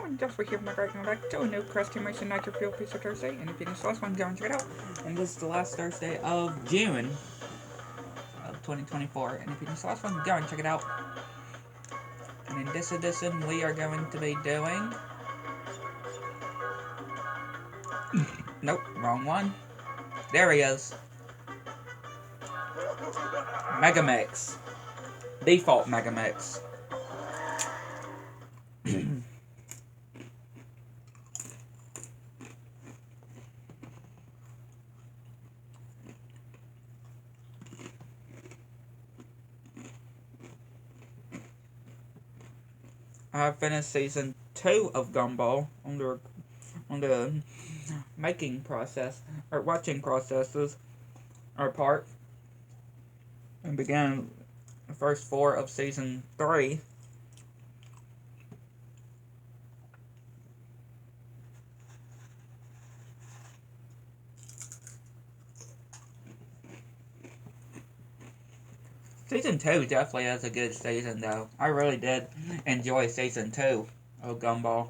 everyone, just here from my great back to a new customization Nitro Fuel Pizza Thursday, and if you missed the last one, go and check it out. And this is the last Thursday of June of 2024, and if you missed the last one, go and check it out. And in this edition, we are going to be doing... Nope, wrong one. There he is. Mega Mix. Default Mega Mix. I finished season 2 of Gumball on the making process, or watching processes, or part, and began the first 4 of season 3. Season 2 definitely is a good season, though. I really did enjoy Season 2 of Gumball.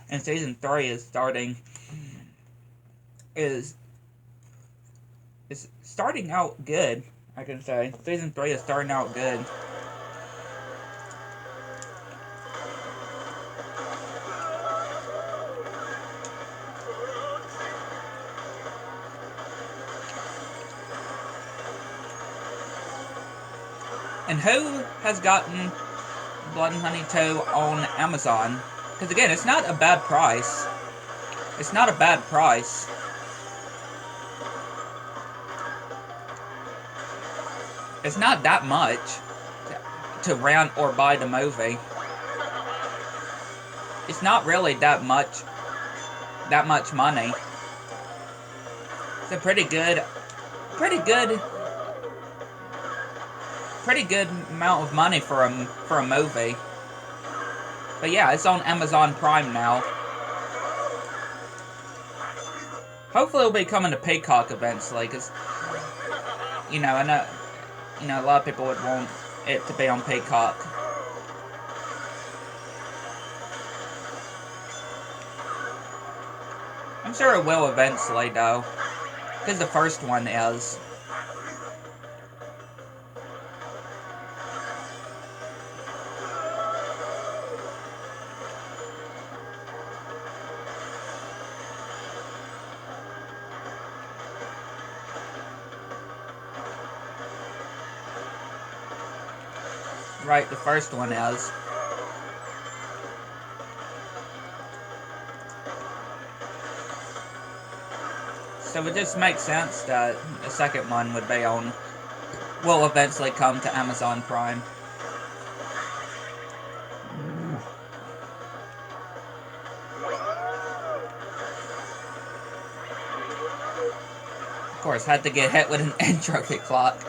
And Season 3 is starting out good, I can say. Season 3 is starting out good. And who has gotten Blood and Honey 2 on Amazon? Because again, it's not a bad price. It's not a bad price. It's not that much to rent or buy the movie. It's not really that much money. It's a pretty good amount of money for a movie. But yeah, it's on Amazon Prime now. Hopefully it'll be coming to Peacock eventually, because I know a lot of people would want it to be on Peacock. I'm sure it will eventually, though, because the first one is. Right, the first one is. So it just makes sense that the second one will eventually come to Amazon Prime. Of course, had to get hit with an entropy clock.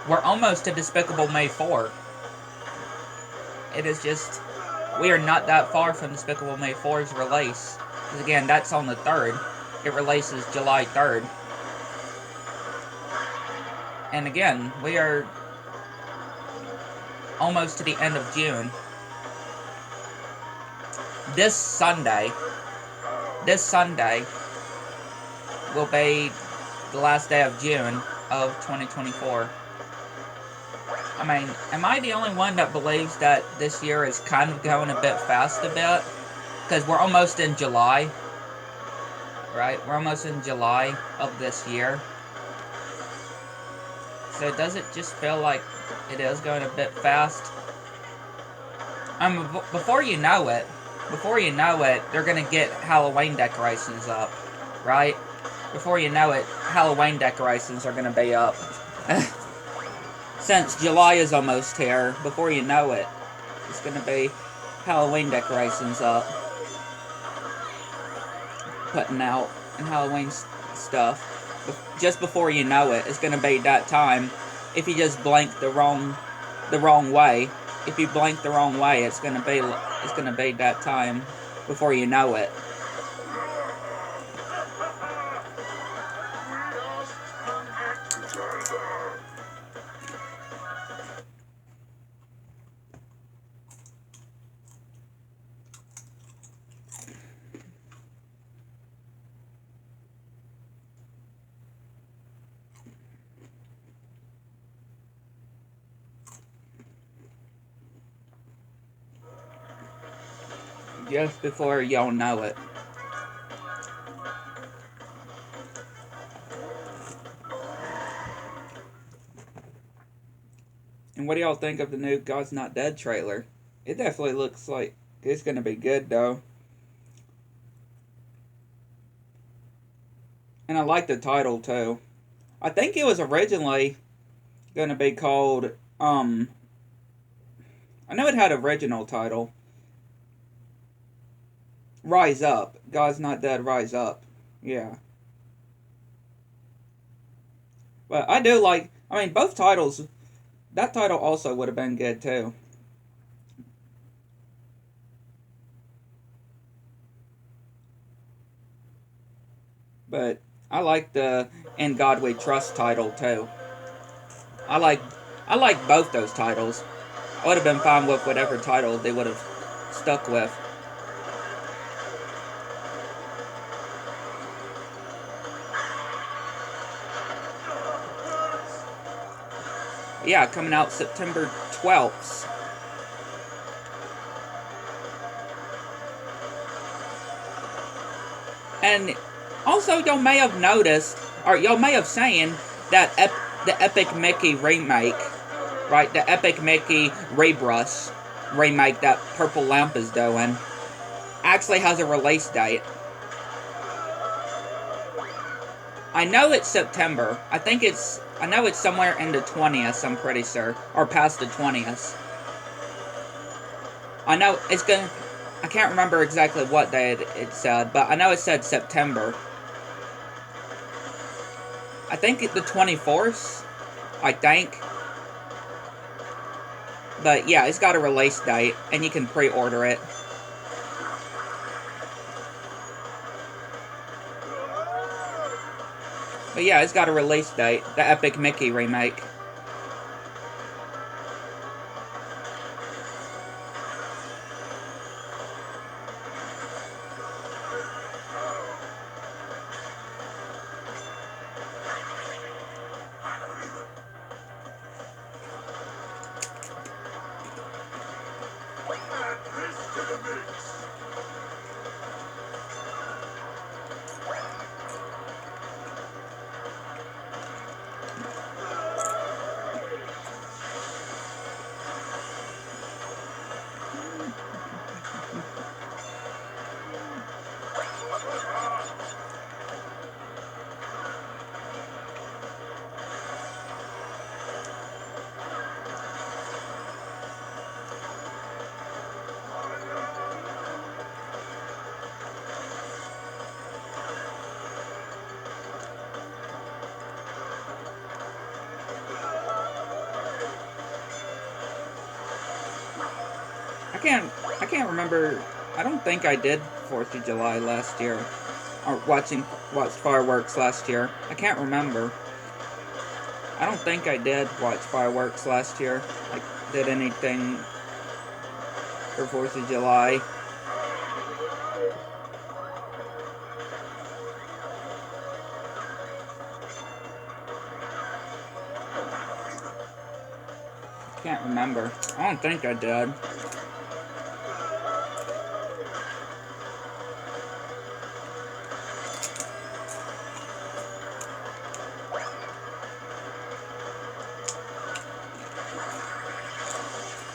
We're almost to Despicable Me 4. It is just... we are not that far from Despicable Me 4's release. Because again, that's on the 3rd. It releases July 3rd. And again, we are almost to the end of June. This Sunday will be the last day of June of 2024. I mean, am I the only one that believes that this year is kind of going a bit fast a bit? Because we're almost in July. Right? We're almost in July of this year. So does it just feel like it is going a bit fast? Before you know it, they're going to get Halloween decorations up. Right? Before you know it, Halloween decorations are going to be up. Since July is almost here, before you know it, it's going to be Halloween decorations up. Putting out and Halloween stuff. Just before you know it, it's going to be that time. If you just blink the wrong way, if you blink the wrong way, it's gonna be that time before you know it. Just before y'all know it. And what do y'all think of the new God's Not Dead trailer? It definitely looks like it's gonna be good though. And I like the title too. I think it was originally gonna be called, I know it had an original title. Rise Up. God's Not Dead, Rise Up. Yeah. But I do like, I mean, both titles, that title also would have been good too. But I like the In God We Trust title too. I like both those titles. I would have been fine with whatever title they would have stuck with. Yeah, coming out September 12th. And also, y'all may have noticed, or y'all may have seen, that the Epic Mickey remake, right? The Epic Mickey rebrush remake that Purple Lamp is doing actually has a release date. I know it's September. I know it's somewhere in the 20th, I'm pretty sure. Or past the 20th. I know it's gonna... I can't remember exactly what day it said, but I know it said September. I think it's the 24th. I think. But yeah, it's got a release date, and you can pre-order it. But yeah, it's got a release date. The Epic Mickey remake. I can't remember. I don't think I did 4th of July last year. Or watched fireworks last year. I can't remember. I don't think I did watch fireworks last year. Like, did anything for 4th of July. Can't remember. I don't think I did.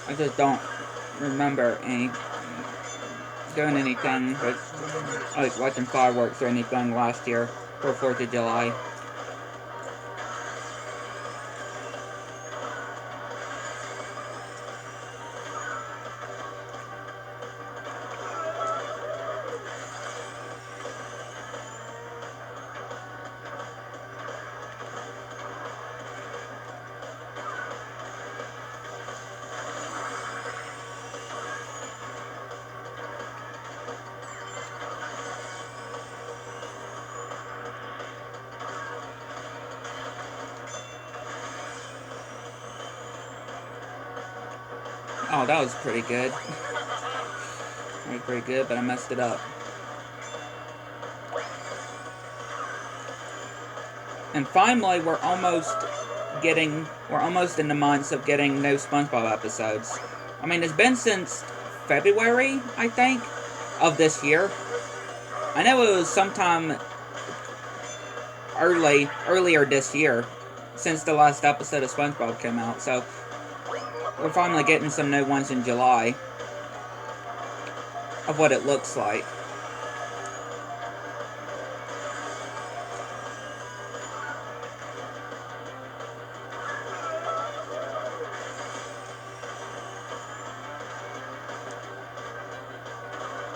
I just don't remember doing anything like watching fireworks or anything last year for 4th of July. Oh, that was pretty good. That was pretty good, but I messed it up. And finally, we're almost in the months of getting no SpongeBob episodes. I mean, it's been since February, I think, of this year. I know it was sometime earlier this year, since the last episode of SpongeBob came out, so we're finally getting some new ones in July of what it looks like.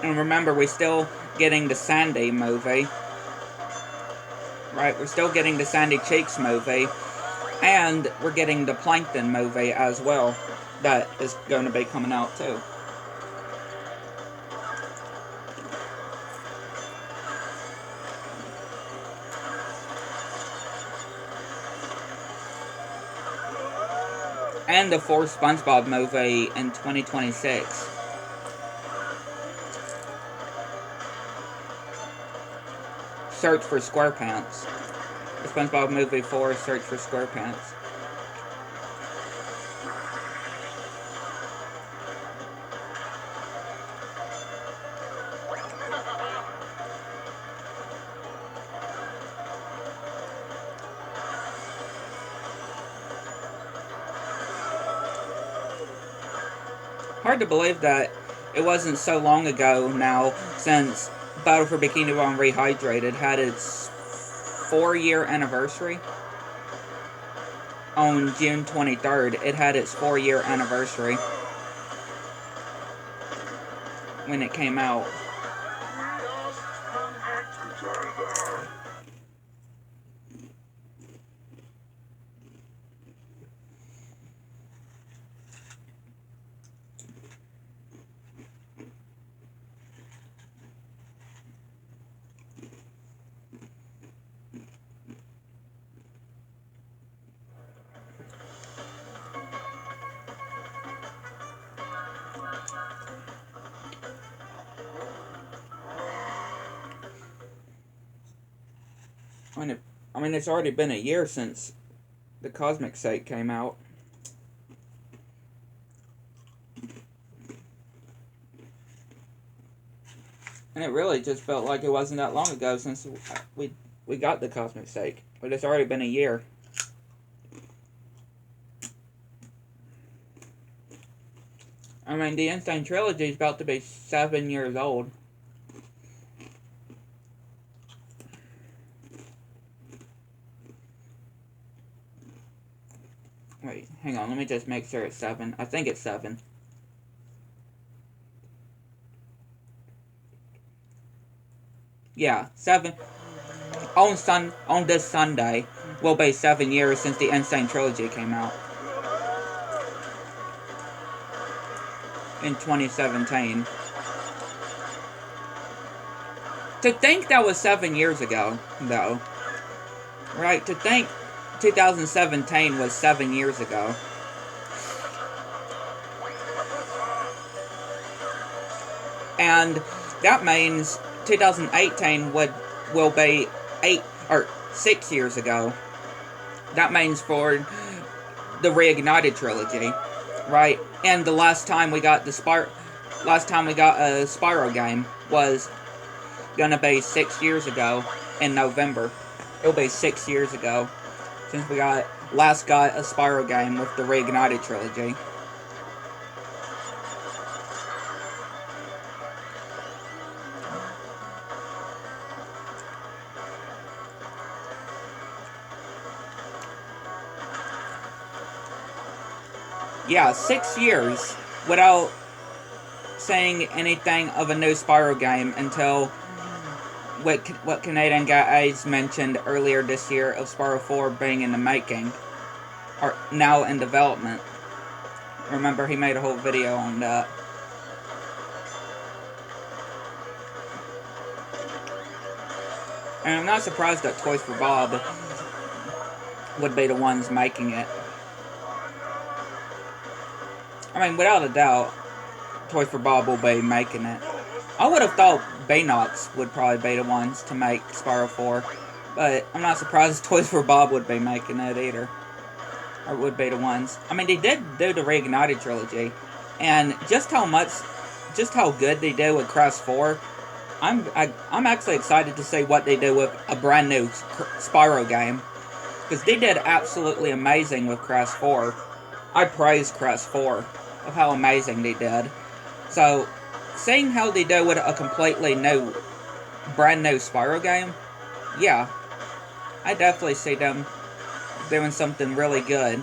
And remember, we're still getting the Sandy movie. Right, we're still getting the Sandy Cheeks movie. And we're getting the Plankton movie as well. That is going to be coming out too. And the fourth SpongeBob movie in 2026. Search for SquarePants. The SpongeBob movie 4, Search for SquarePants. Hard to believe that it wasn't so long ago now since Battle for Bikini Bottom Rehydrated had its 4-year anniversary. On June 23rd, it had its 4-year anniversary when it came out. I mean, it's already been a year since the Cosmic Sake came out. And it really just felt like it wasn't that long ago since we got the Cosmic Sake. But it's already been a year. I mean, the Insane Trilogy is about to be 7 years old. Wait, hang on, let me just make sure it's 7. I think it's 7. Yeah, 7. On this Sunday will be 7 years since the Insane Trilogy came out. In 2017. To think that was 7 years ago, though. Right, to think 2017 was 7 years ago. And that means 2018 will be 6 years ago. That means for the Reignited trilogy, right? And the last time we got a Spyro game was gonna be 6 years ago in November. It'll be 6 years ago since we last got a Spyro game with the Reignited trilogy. Yeah, 6 years without saying anything of a new Spyro game until what Canadian guys mentioned earlier this year of Spyro 4 being in the making, or now in development. Remember, he made a whole video on that. And I'm not surprised that Toys for Bob would be the ones making it. I mean, without a doubt, Toys for Bob will be making it. I would have thought Baynox would probably be the ones to make Spyro 4, but I'm not surprised Toys for Bob would be making it either. Or would be the ones. I mean, they did do the Reignited trilogy, and just how good they did with Crash 4, I'm actually excited to see what they do with a brand new Spyro game, because they did absolutely amazing with Crash 4. I praise Crash 4 of how amazing they did. So, seeing how they do with a completely new, brand new Spyro game, yeah, I definitely see them doing something really good.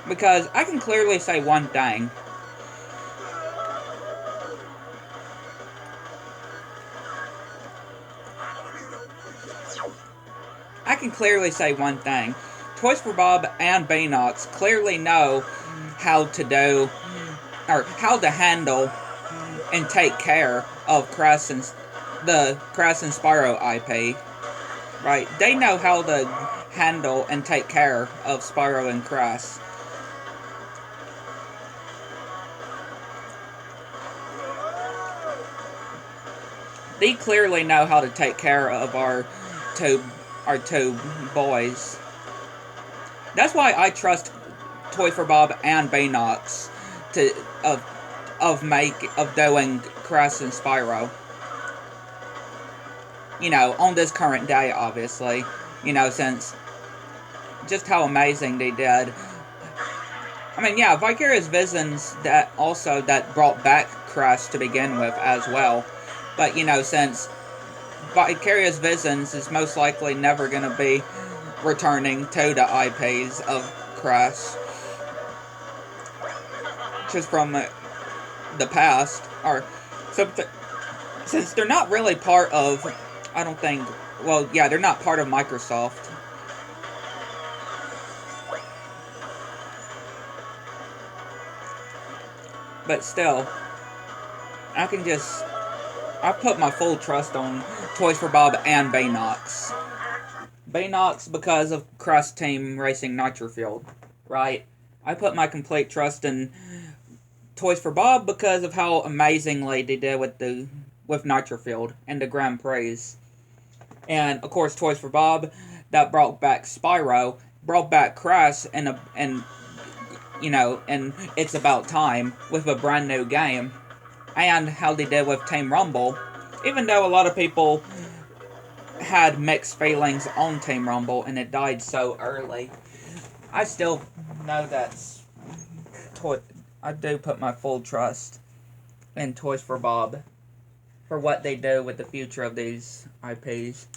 Because I can clearly say one thing. I can clearly say one thing. Toys for Bob and Baynox clearly know how to do, or how to handle and take care of the Crash and Spyro IP. Right? They know how to handle and take care of Spyro and Crash. They clearly know how to take care of our two boys. That's why I trust Toy for Bob and Baynox of doing Crash and Spyro. You know, on this current day, obviously. You know, since just how amazing they did. I mean, yeah, Vicarious Visions that brought back Crash to begin with as well. But, you know, since Vicarious Visions is most likely never going to be returning to the IPs of Crash, just from the past, or since they're not really part of, I don't think, well, yeah, they're not part of Microsoft. But still, I put my full trust on Toys for Bob and Baynox. Baynox because of Crash Team Racing Nitro Fuel, right? I put my complete trust in Toys for Bob because of how amazingly they did with Nitro Fuel and the Grand Prix. And of course, Toys for Bob that brought back Spyro, brought back Crash, and you know, and It's About Time with a brand new game. And how they did with Team Rumble, even though a lot of people had mixed feelings on Team Rumble and it died so early, I still know I do put my full trust in Toys for Bob for what they do with the future of these IPs.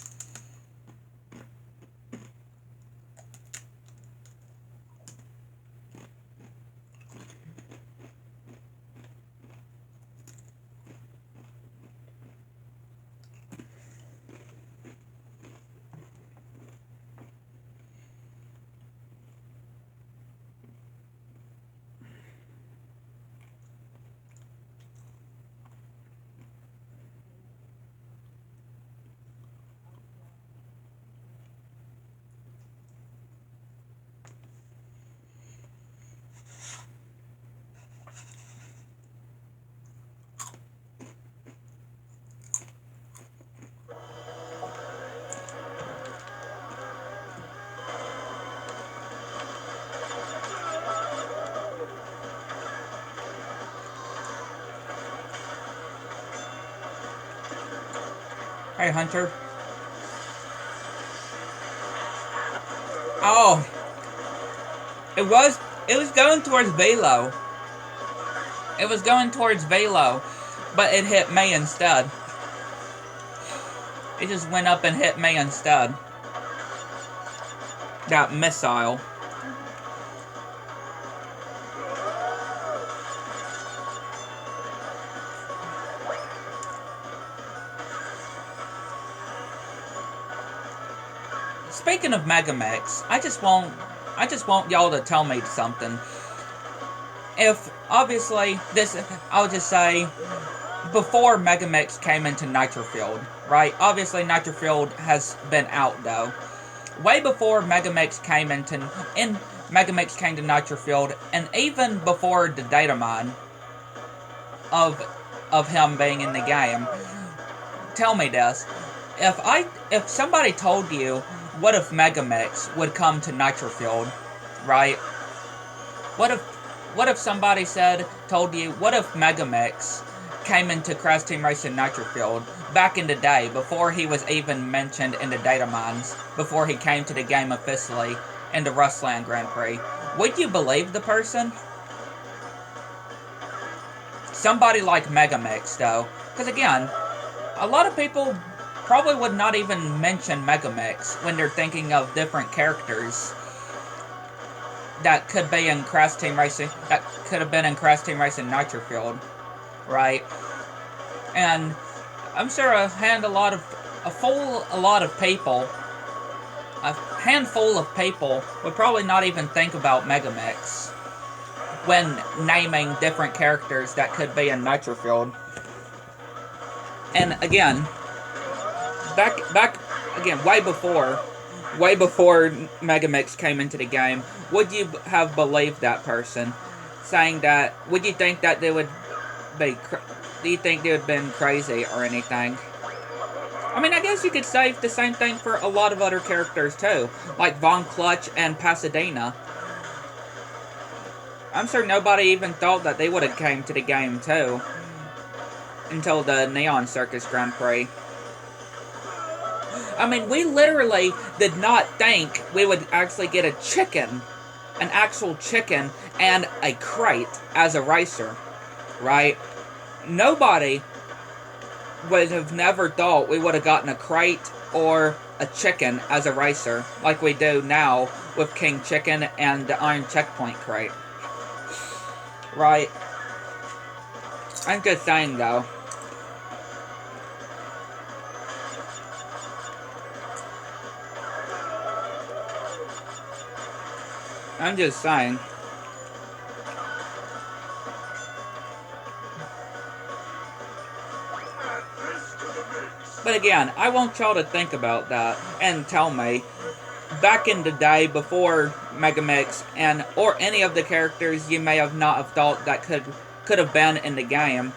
Hey, Hunter. Oh, it was going towards Velo. It was going towards Velo, but it hit me instead. It just went up and hit me instead. That missile. speaking of Megamix, I just want y'all to tell me something. If, obviously, I'll just say, before Megamix came into Nitrofield, right? Obviously, Nitrofield has been out, though. Way before Megamix came Megamix came to Nitrofield, and even before the data mine of him being in the game, tell me this. If somebody told you, what if Megamix would come to Nitrofield, right? What if somebody told you, what if Megamix came into Crash Team Racing Nitrofield back in the day, before he was even mentioned in the data mines, before he came to the game officially in the Rustland Grand Prix? Would you believe the person? Somebody like Megamix, though. Because again, a lot of people probably would not even mention Megamix when they're thinking of different characters that could be in Crash Team Racing, that could have been in Crash Team Racing Nitrofield, right? And I'm sure a handful of people would probably not even think about Megamix when naming different characters that could be in Nitrofield. And again, way before Megamix came into the game, would you have believed that person saying that? Would you think that they would be? Do you think they would have been crazy or anything? I mean, I guess you could say the same thing for a lot of other characters too, like Von Clutch and Pasadena. I'm sure nobody even thought that they would have came to the game too, until the Neon Circus Grand Prix. I mean, we literally did not think we would actually get a chicken, an actual chicken, and a crate as a racer, right? Nobody would have never thought we would have gotten a crate or a chicken as a racer, like we do now with King Chicken and the Iron Checkpoint crate. Right? I'm just saying, though. I'm just saying. But again, I want y'all to think about that and tell me, back in the day before Megamix or any of the characters you may have not have thought that could have been in the game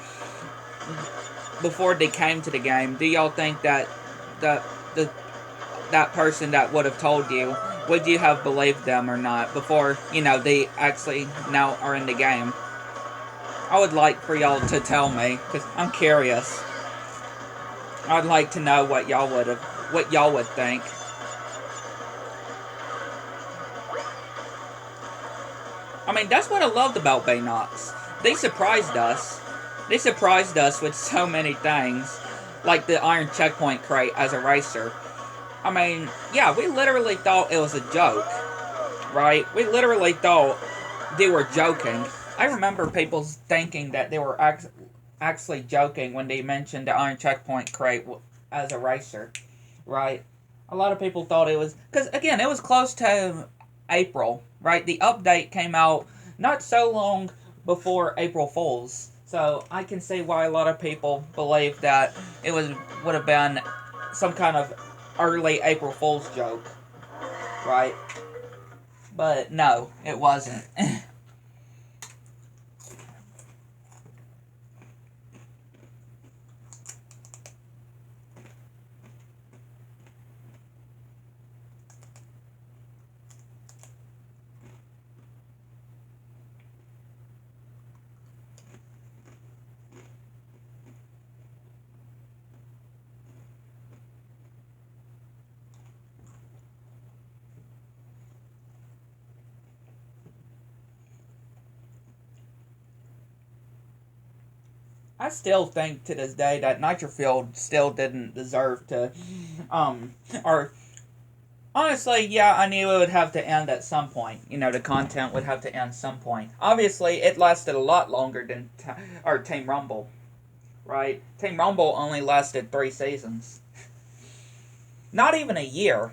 before they came to the game, do y'all think that that person that would have told you, would you have believed them or not before, they actually now are in the game? I would like for y'all to tell me, because I'm curious. I'd like to know what y'all would think. I mean, that's what I loved about Baynox. They surprised us. They surprised us with so many things, like the Iron Checkpoint crate as a racer. I mean, yeah, we literally thought it was a joke, right? We literally thought they were joking. I remember people thinking that they were actually joking when they mentioned the Iron Checkpoint crate as a racer, right? A lot of people thought it was, because again, it was close to April, right? The update came out not so long before April Fool's, so I can see why a lot of people believe that it would have been some kind of early April Fool's joke, right? But no, it wasn't. I still think to this day that Nitrofield still didn't deserve to, or, honestly, yeah, I knew it would have to end at some point. The content would have to end some point. Obviously, it lasted a lot longer than, Team Rumble, right? Team Rumble only lasted 3 seasons. Not even a year.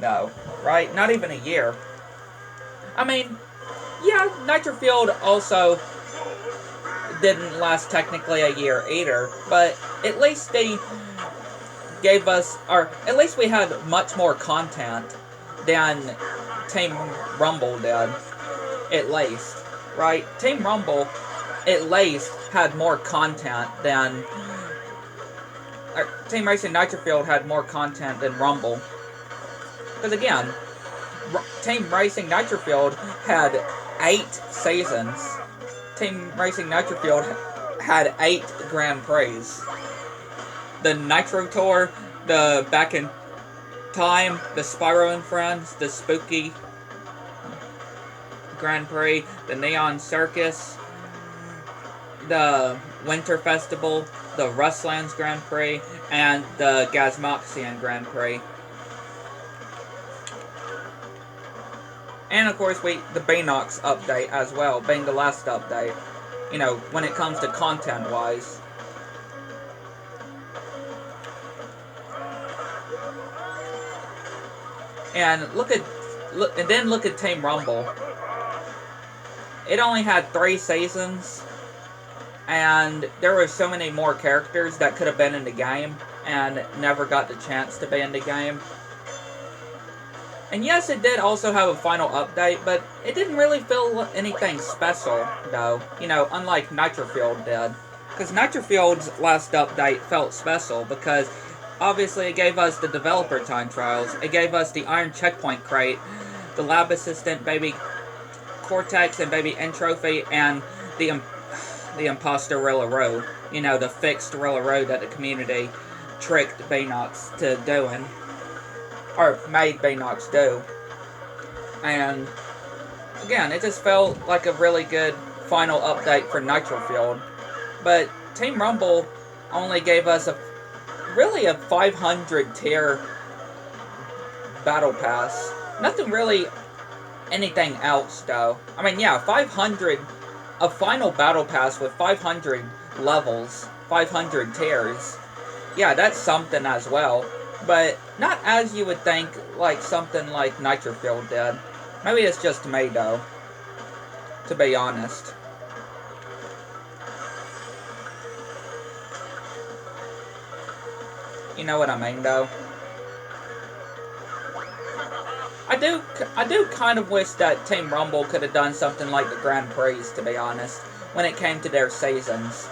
No, right? Not even a year. I mean, yeah, Nitro Fueled also didn't last technically a year either, but at least they gave us, or at least we had much more content than Team Rumble did, at least, right? Team Rumble, at least, had more content than, Team Racing Nitro Fueled had more content than Rumble. Because again, Team Racing Nitro Fueled had 8 seasons. Team Racing Nitro Fueled had 8 Grand Prix. The Nitro Tour, the Back in Time, the Spyro and Friends, the Spooky Grand Prix, the Neon Circus, the Winter Festival, the Rustlands Grand Prix, and the Gazmoxian Grand Prix. And of course, the Beanox update as well, being the last update. You know, when it comes to content-wise. And look at Team Rumble. It only had 3 seasons, and there were so many more characters that could have been in the game and never got the chance to be in the game. And yes, it did also have a final update, but it didn't really feel anything special, though. You know, unlike Nitro Fueled did. Because Nitro Fueled's last update felt special because obviously it gave us the developer time trials, it gave us the Iron Checkpoint Crate, the Lab Assistant Baby Cortex and Baby N Trophy, and the Imposter Rilla Road. You know, the fixed Rilla Road that the community tricked Beanox to doing. Or made Beanox do. And again, it just felt like a really good final update for Nitro Fueled. But Team Rumble only gave us really a 500 tier battle pass. Nothing really anything else though. I mean, yeah, 500, a final battle pass with 500 levels, 500 tiers. Yeah, that's something as well. But not as you would think, like something like Nitro Fueled did. Maybe it's just me, though. To be honest. You know what I mean, though? I do kind of wish that Team Rumble could have done something like the Grand Prix, to be honest, when it came to their seasons.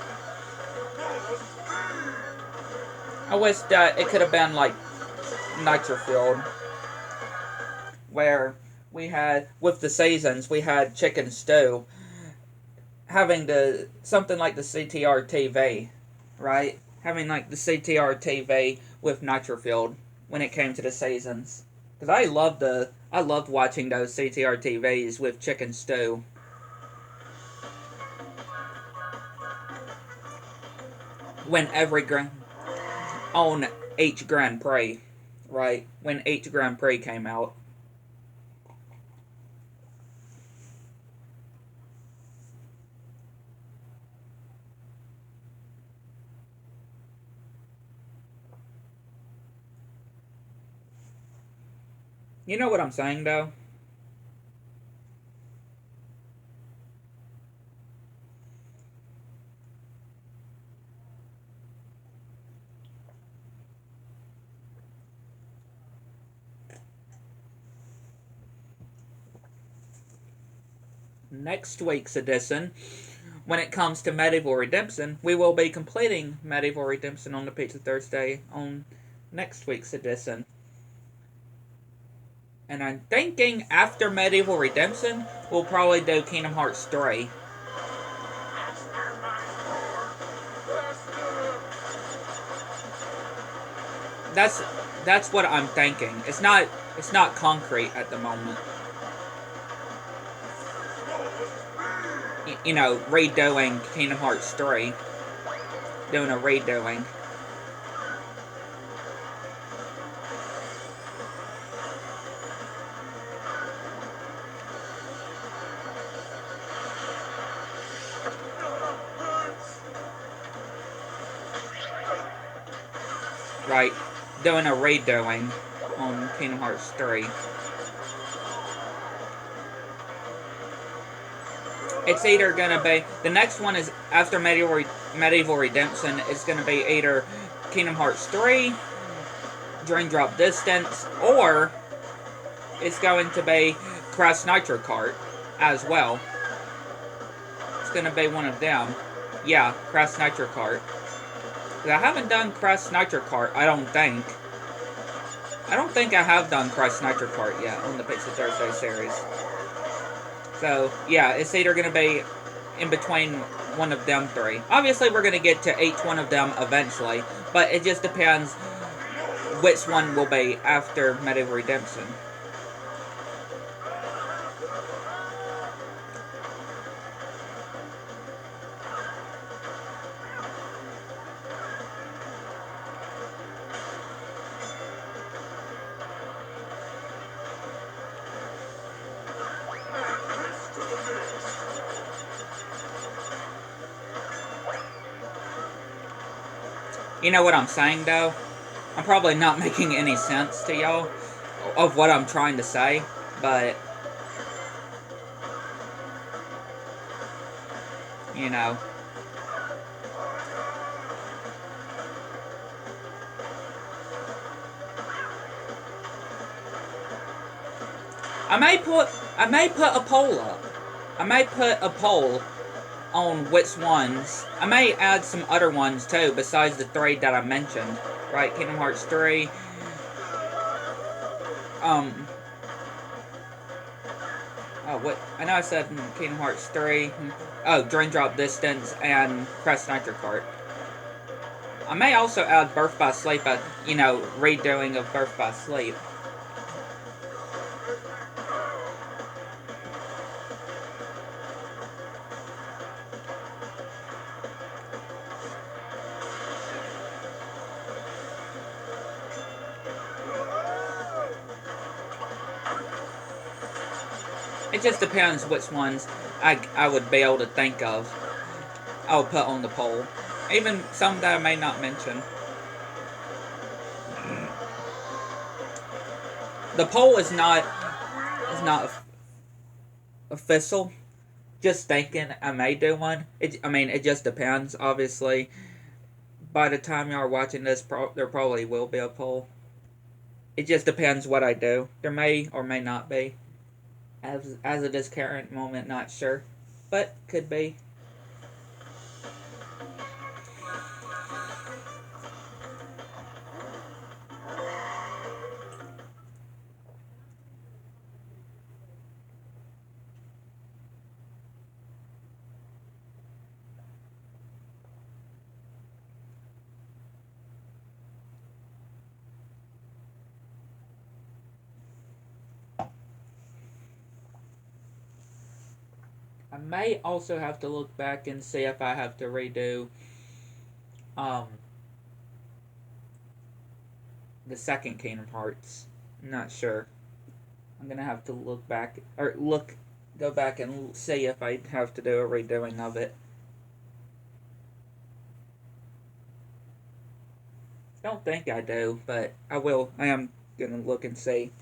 I wish that it could have been like Nitro Fueled, where we had, with the seasons, we had Chicken Stew having something like the CTR TV, right? Having like the CTR TV with Nitro Fueled when it came to the seasons. Because I loved watching those CTR TVs with Chicken Stew. When on each Grand Prix, right? When each Grand Prix came out. You know what I'm saying, though? Next week's edition, when it comes to Medieval Redemption, we will be completing Medieval Redemption on the Pizza Thursday on next week's edition. And I'm thinking after Medieval Redemption, we'll probably do Kingdom Hearts 3. That's what I'm thinking. It's not concrete at the moment. You know, redoing Kingdom Hearts 3. Doing a redoing. Right, doing a redoing on Kingdom Hearts 3. It's either gonna be, the next one is after Medieval Redemption. It's gonna be either Kingdom Hearts 3, Dream Drop Distance, or it's going to be Crash Nitro Kart as well. It's gonna be one of them. Yeah, Crash Nitro Kart. I haven't done Crash Nitro Kart, I don't think. I don't think I have done Crash Nitro Kart yet on the Pizza Thursday series. So, yeah, it's either going to be in between one of them three. Obviously, we're going to get to each one of them eventually, but it just depends which one will be after Medieval Redemption. You know what I'm saying, though? I'm probably not making any sense to y'all of what I'm trying to say, but, you know. I may put a poll up. I may put a poll on which ones. I may add some other ones too, besides the three that I mentioned. Right, Kingdom Hearts 3. Oh, what? I know I said Kingdom Hearts 3. Oh, Dream Drop Distance and Crash Nitro Kart. I may also add Birth by Sleep, you know, redoing of Birth by Sleep. It just depends which ones I would be able to think of. I would put on the poll. Even some that I may not mention. The poll is not official. Just thinking I may do one. I mean, it just depends, obviously. By the time y'all are watching this, there probably will be a poll. It just depends what I do. There may or may not be. As of this current moment, not sure. But, could be. I may also have to look back and see if I have to redo the second Kingdom Hearts. I'm not sure. I'm gonna have to look back or go back and see if I have to do a redoing of it. I don't think I do, but I will. I am gonna look and see.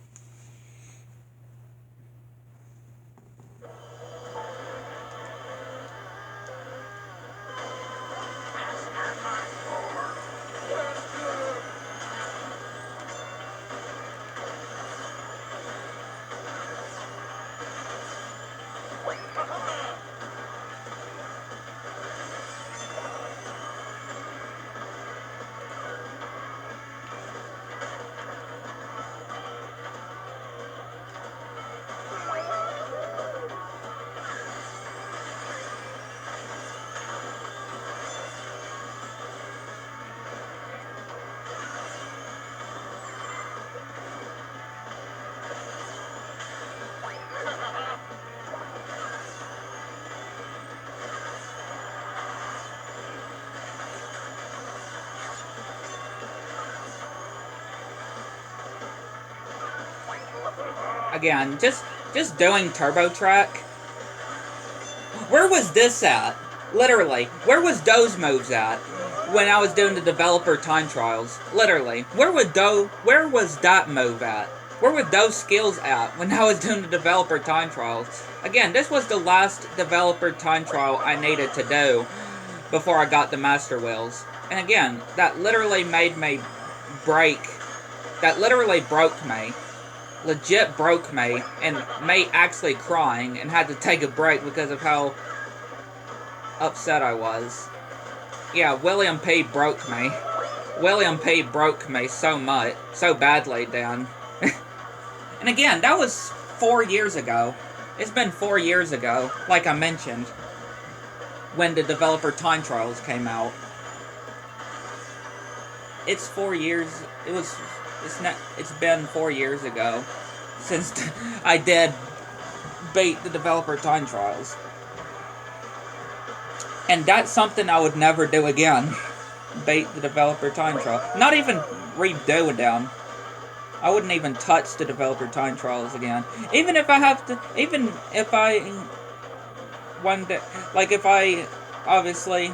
Again, just doing Turbo Track. Where was this at? Literally, where was those moves at when I was doing the developer time trials? Literally, where was that move at? Where were those skills at when I was doing the developer time trials? Again, this was the last developer time trial I needed to do before I got the master wheels. And again, that literally made me break. That literally broke me. Legit broke me, and me actually crying and had to take a break because of how upset I was. Yeah, William P. broke me. William P. broke me so much, so badly, Dan. And again, that was 4 years ago. It's been 4 years ago, like I mentioned, when the developer time trials came out. It's 4 years. It's been 4 years ago since I did beat the developer time trials. And that's something I would never do again. Beat the developer time trial. Not even redo them. I wouldn't even touch the developer time trials again. Even if I have to, even if I, one day, like if I, obviously,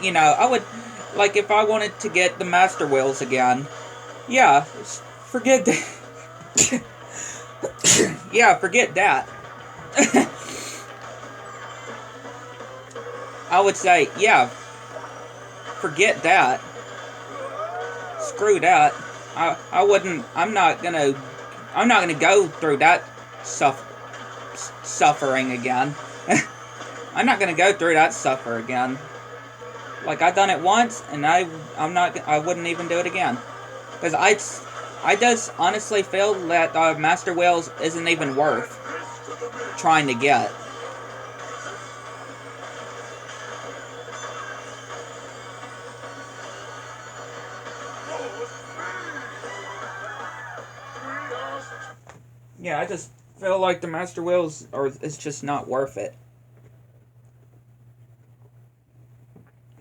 you know, I would, like if I wanted to get the master wheels again, yeah, forget that. Yeah, forget that. I would say, yeah, forget that. Screw that. I wouldn't. I'm not gonna go through that suffering again. I'm not gonna go through that suffer again. Like I done it once, and I wouldn't even do it again. Because I just honestly feel that Master Wheels isn't even worth trying to get. Yeah, I just feel like the Master Wheels it's just not worth it.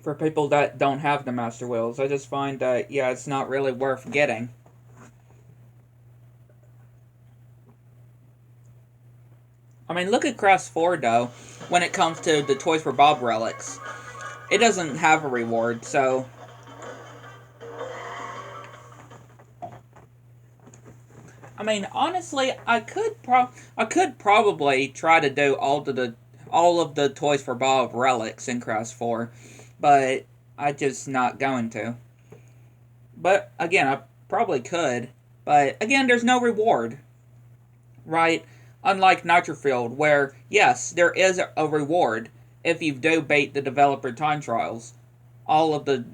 For people that don't have the Master Wheels, I just find that, yeah, it's not really worth getting. I mean, look at Crash 4, though, when it comes to the Toys for Bob relics. It doesn't have a reward, so... I mean, honestly, I could probably try to do all of the Toys for Bob relics in Crash 4, but I'm just not going to. But again, I probably could, but again, there's no reward, right? Unlike Nitrofield, where yes, there is a reward if you do beat the developer time trials, all of the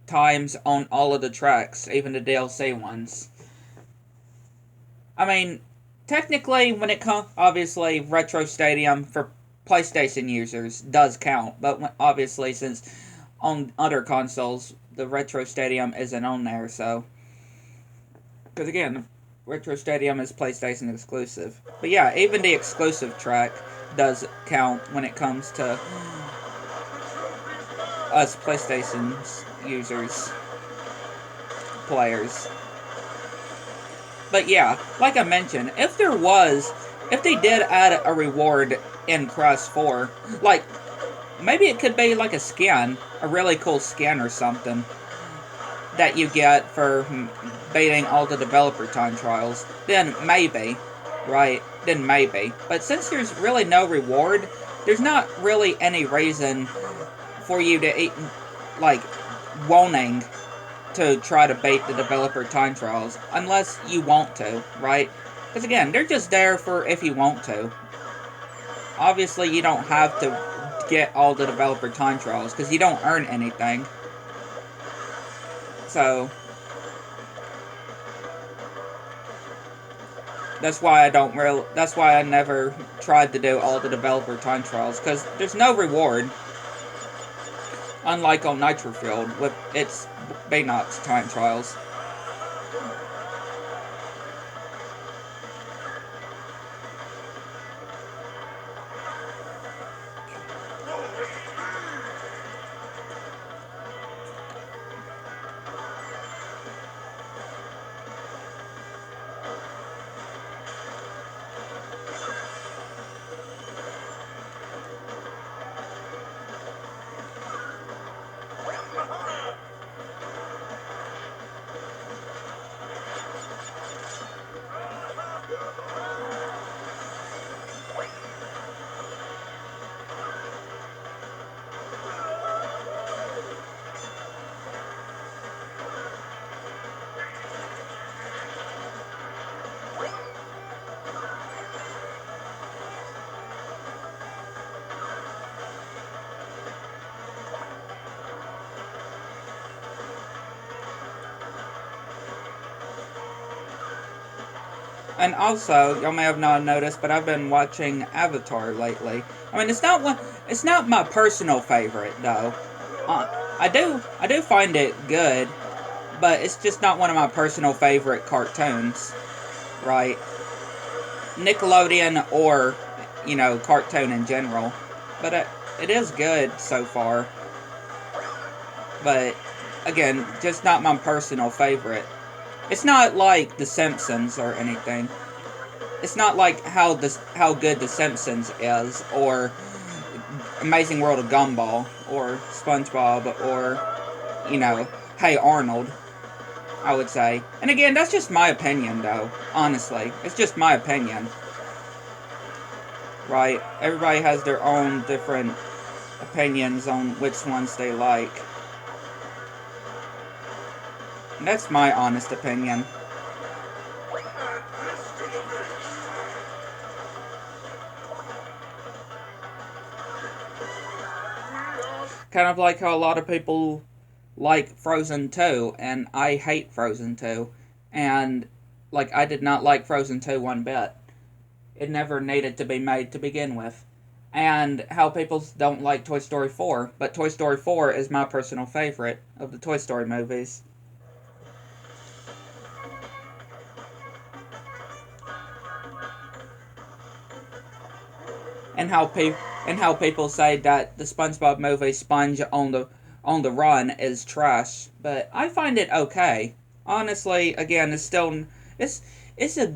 times on all of the tracks, even the DLC ones. I mean, technically, when it comes, obviously, Retro Stadium for PlayStation users does count, but obviously, since on other consoles, the Retro Stadium isn't on there, so. Because again, Retro Stadium is PlayStation exclusive. But yeah, even the exclusive track does count when it comes to us PlayStation users, players. But yeah, like I mentioned, if they did add a reward in Crash 4, like, maybe it could be like a skin, a really cool skin or something, that you get for beating all the developer time trials, then maybe, right? Then maybe. But since there's really no reward, there's not really any reason for you to, like, wanting to try to beat the developer time trials, unless you want to, right? Because again, they're just there for if you want to. Obviously, you don't have to get all the developer time trials, because you don't earn anything. So, that's why I never tried to do all the developer time trials, because there's no reward. Unlike on Nitrofield with its Baynox time trials. And also, y'all may have not noticed, but I've been watching Avatar lately. I mean, it's not my personal favorite though. I do find it good, but it's just not one of my personal favorite cartoons, right? Nickelodeon or, you know, cartoon in general. But it is good so far. But again, just not my personal favorite. It's not like The Simpsons or anything. It's not like how good The Simpsons is, or Amazing World of Gumball, or SpongeBob, or, you know, Hey Arnold, I would say. And again, that's just my opinion, though. Honestly, it's just my opinion. Right? Everybody has their own different opinions on which ones they like. And that's my honest opinion. Kind of like how a lot of people like Frozen 2, and I hate Frozen 2. And, like, I did not like Frozen 2 one bit. It never needed to be made to begin with. And how people don't like Toy Story 4, but Toy Story 4 is my personal favorite of the Toy Story movies. And how people say that the SpongeBob movie Sponge on the Run is trash, but I find it okay. Honestly, again, it's it's a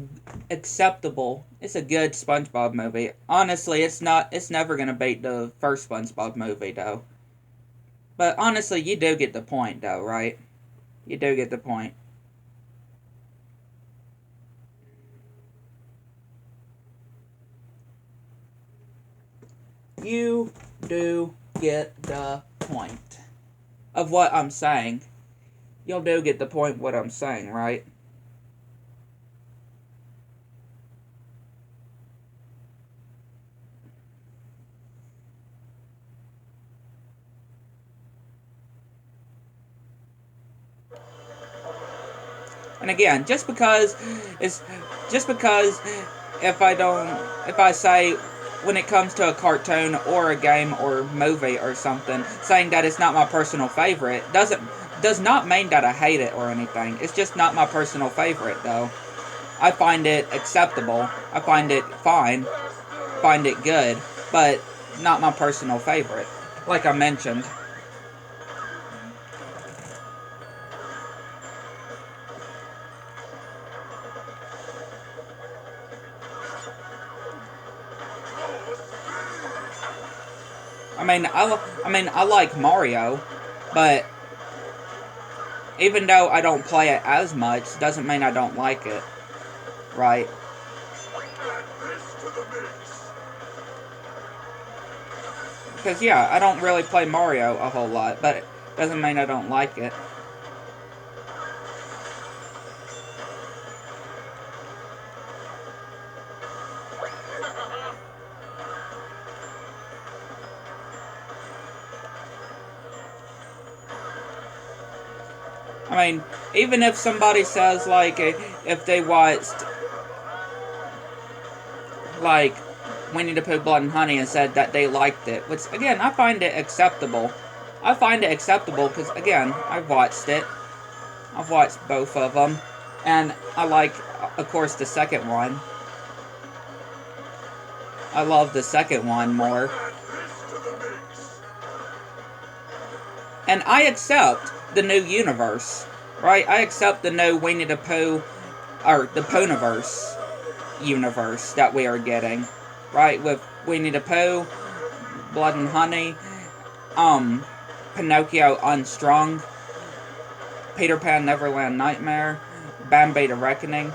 acceptable. It's a good SpongeBob movie. Honestly, it's never gonna beat the first SpongeBob movie though. But honestly, you do get the point though, right? You do get the point. You do get the point of what I'm saying. You'll do get the point what I'm saying, right? And again, it's just because if I say when it comes to a cartoon or a game or movie or something, saying that it's not my personal favorite does not mean that I hate it or anything. It's just not my personal favorite though. I find it acceptable. I find it fine. Find it good, but not my personal favorite. Like I mentioned. I mean, I like Mario, but even though I don't play it as much, doesn't mean I don't like it, right? Because yeah, I don't really play Mario a whole lot, but it doesn't mean I don't like it. I mean, even if somebody says like if they watched like Winnie the Pooh, Blood and Honey and said that they liked it, which again I find it acceptable. I find it acceptable because again I've watched it. I've watched both of them, and I like, of course, the second one. I love the second one more. And I accept the new universe, right? I accept the new Winnie the Pooh, or the Poohniverse universe that we are getting, right? With Winnie the Pooh, Blood and Honey, Pinocchio Unstrung, Peter Pan Neverland Nightmare, Bambi the Reckoning.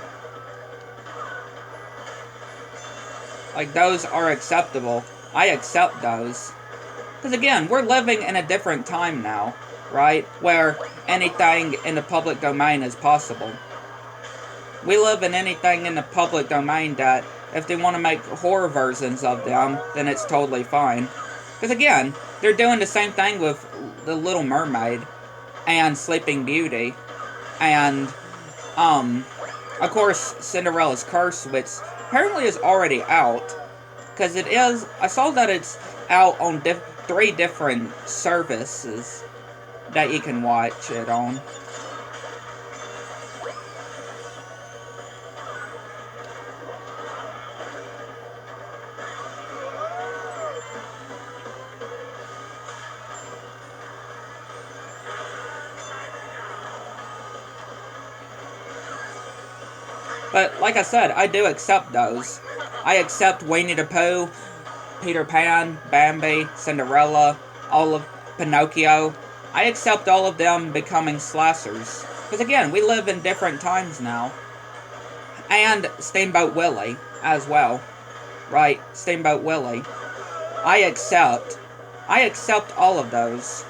Like, those are acceptable. I accept those. Because again, we're living in a different time now, right? Where anything in the public domain is possible. We live in anything in the public domain that if they want to make horror versions of them, then it's totally fine. Because again, they're doing the same thing with The Little Mermaid and Sleeping Beauty and Of course, Cinderella's Curse, which apparently is already out. Because it is, I saw that it's out on 3 different services that you can watch it on. But like I said, I do accept those. I accept Winnie the Pooh, Peter Pan, Bambi, Cinderella, all of Pinocchio. I accept all of them becoming slashers. Because again, we live in different times now. And Steamboat Willie as well. Right, Steamboat Willie. I accept all of those.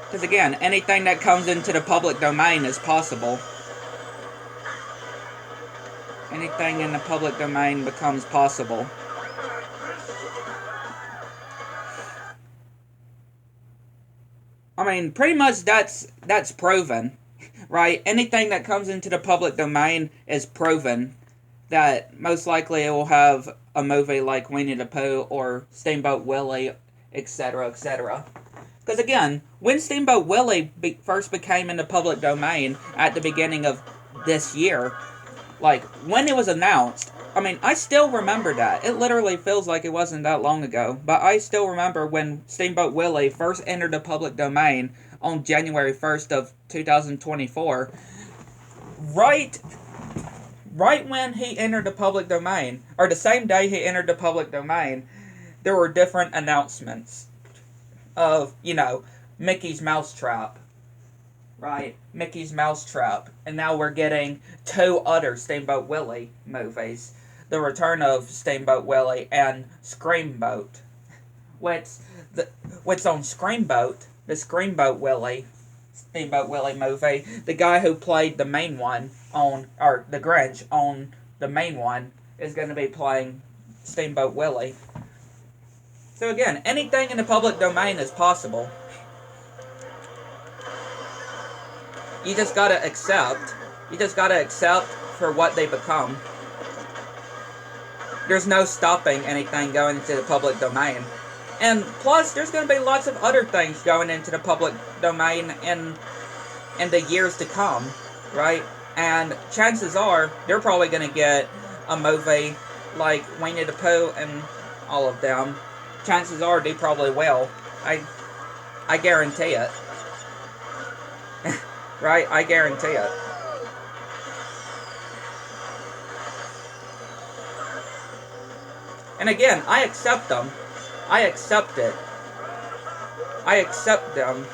Because again, anything that comes into the public domain is possible. Anything in the public domain becomes possible. I mean, pretty much that's proven, right? Anything that comes into the public domain is proven that most likely it will have a movie like Winnie the Pooh or Steamboat Willie, etc., etc. Because again, when Steamboat Willie first became in the public domain at the beginning of this year, like, when it was announced, I mean, I still remember that. It literally feels like it wasn't that long ago. But I still remember when Steamboat Willie first entered the public domain on January 1st of 2024. Right when he entered the public domain, or the same day he entered the public domain, there were different announcements of, you know, Mickey's Mousetrap. Right, Mickey's Mousetrap. And now we're getting 2 other Steamboat Willie movies. The Return of Steamboat Willie and Screamboat. Which on Screamboat, the Screamboat Willie, Steamboat Willie movie, the guy who played the main one on, or the Grinch on the main one, is going to be playing Steamboat Willie. So again, anything in the public domain is possible. You just gotta accept. You just gotta accept for what they become. There's no stopping anything going into the public domain. And plus, there's gonna be lots of other things going into the public domain in the years to come, right? And chances are, they're probably gonna get a movie like Winnie the Pooh and all of them. Chances are they probably will. I guarantee it. Right? I guarantee it. And again, I accept them. I accept it. I accept them.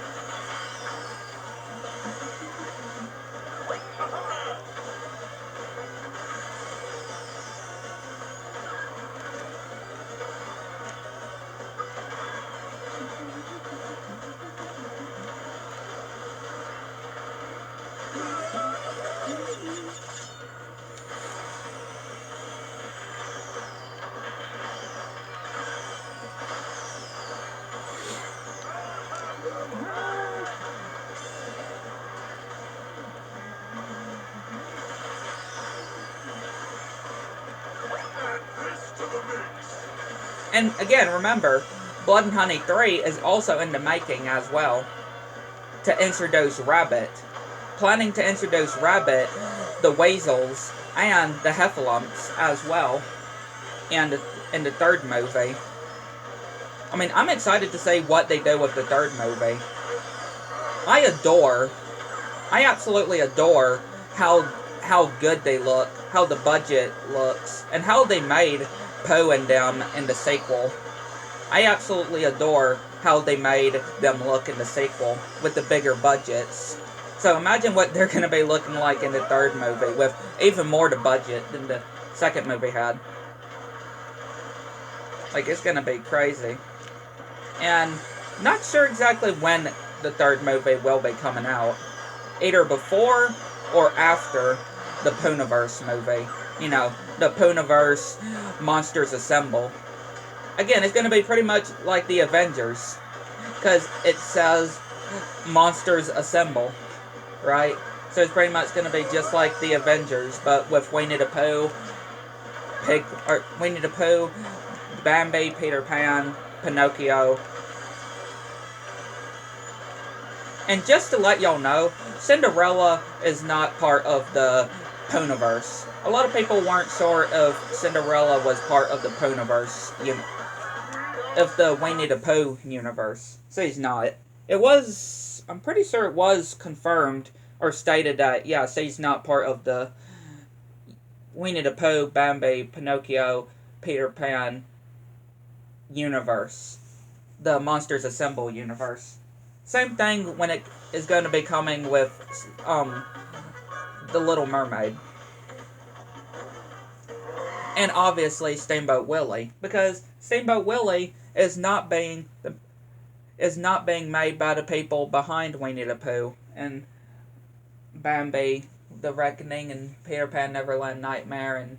And again, remember, Blood and Honey 3 is also in the making as well. To introduce Rabbit. Planning to introduce Rabbit, the Weasels, and the Heffalumps as well in the third movie. I mean, I'm excited to see what they do with the third movie. I absolutely adore how good they look, how the budget looks, and how they made Poe and them in the sequel. I absolutely adore how they made them look in the sequel with the bigger budgets. So imagine what they're going to be looking like in the third movie with even more the budget than the second movie had. Like, it's going to be crazy. And not sure exactly when the third movie will be coming out. Either before or after the Pooniverse movie. You know, the Pooniverse Monsters Assemble. Again, it's going to be pretty much like the Avengers. Because it says monsters assemble, right? So it's pretty much going to be just like the Avengers, but with Winnie the Pooh, Winnie the Pooh, Bambi, Peter Pan, Pinocchio. And just to let y'all know, Cinderella is not part of the Poniverse. A lot of people weren't sure if Cinderella was part of the Poniverse, of the Winnie the Pooh universe. So he's not. It was, I'm pretty sure it was confirmed or stated that, yes, he's not part of the Winnie the Pooh, Bambi, Pinocchio, Peter Pan universe. The Monsters Assemble universe. Same thing when it is going to be coming with The Little Mermaid. And obviously Steamboat Willie, because Steamboat Willie is not being made by the people behind Winnie the Pooh and Bambi, The Reckoning, and Peter Pan Neverland Nightmare, and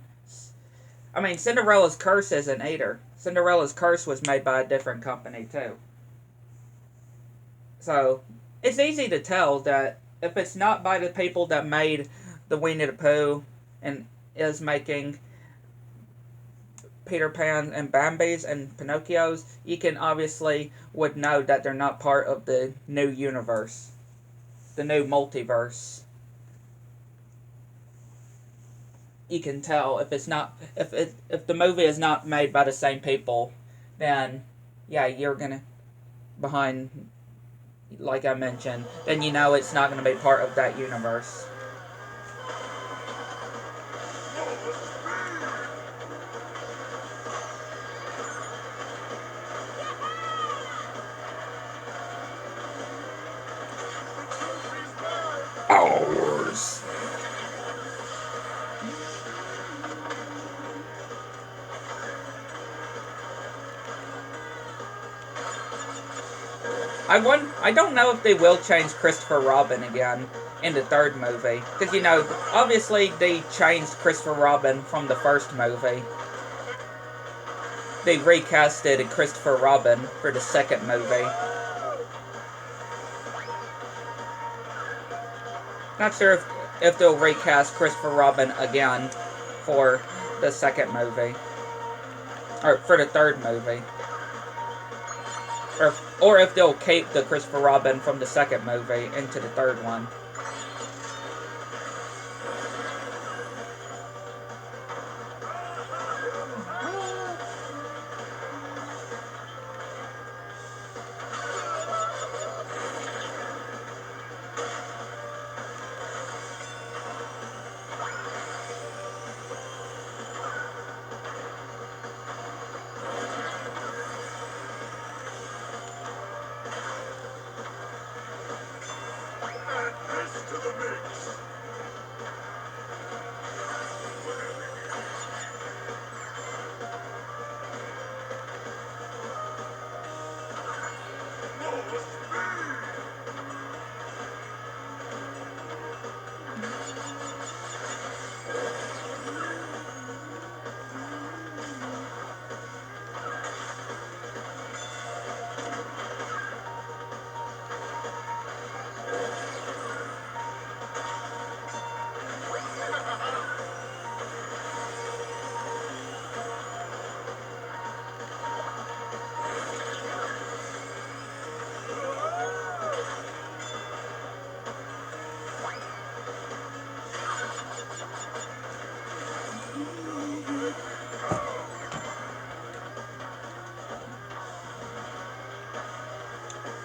I mean Cinderella's Curse isn't either. Cinderella's Curse was made by a different company too. So it's easy to tell that if it's not by the people that made the Winnie the Pooh and is making Peter Pan and Bambi's and Pinocchio's, you can obviously would know that they're not part of the new universe, the new multiverse. You can tell if it's not, if the movie is not made by the same people, then yeah, you're gonna behind, like I mentioned, then you know it's not gonna be part of that universe. Hours. I don't know if they will change Christopher Robin again in the third movie. Because, you know, obviously they changed Christopher Robin from the first movie. They recasted Christopher Robin for the second movie. Not sure if they'll recast Christopher Robin again for the second movie. Or for the third movie. Or if they'll keep the Christopher Robin from the second movie into the third one.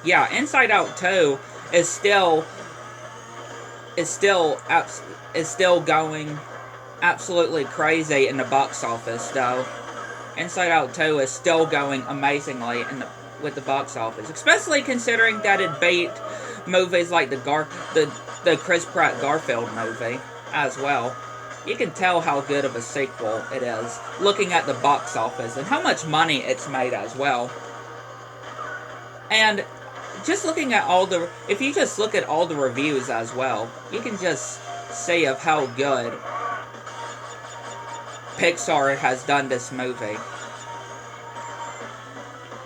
Yeah, Inside Out 2 is still going absolutely crazy in the box office, though. Inside Out 2 is still going amazingly with the box office, especially considering that it beat movies like the Chris Pratt Garfield movie as well. You can tell how good of a sequel it is, looking at the box office and how much money it's made as well. And just looking at if you just look at all the reviews as well, you can just see of how good Pixar has done this movie.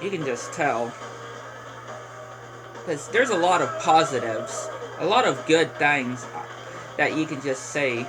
You can just tell. Because there's a lot of positives, a lot of good things that you can just see.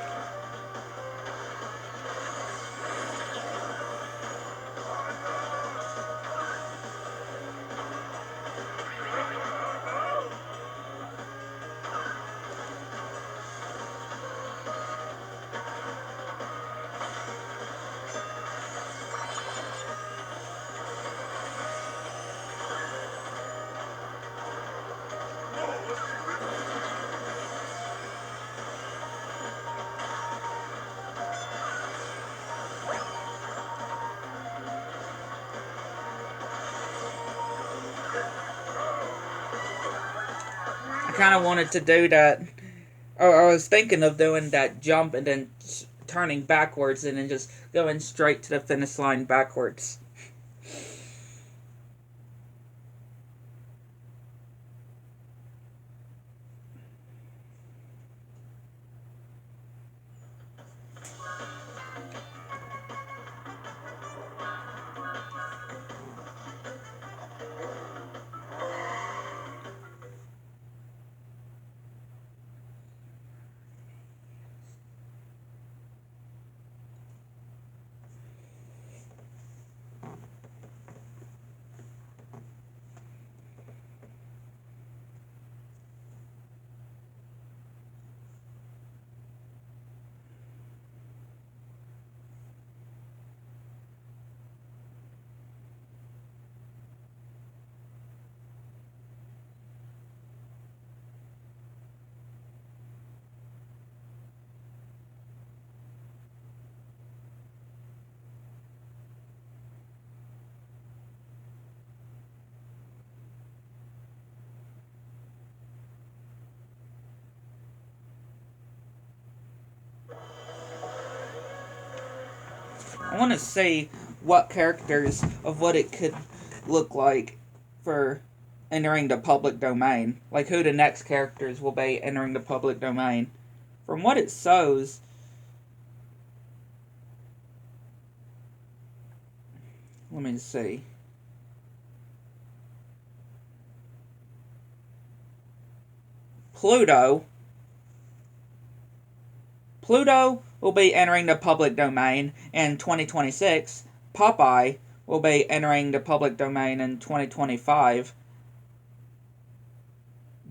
I kind of wanted to do that. Or I was thinking of doing that jump and then turning backwards and then just going straight to the finish line backwards. I want to see what characters of what it could look like for entering the public domain. Like who the next characters will be entering the public domain. From what it shows, let me see. Pluto will be entering the public domain in 2026. Popeye will be entering the public domain in 2025.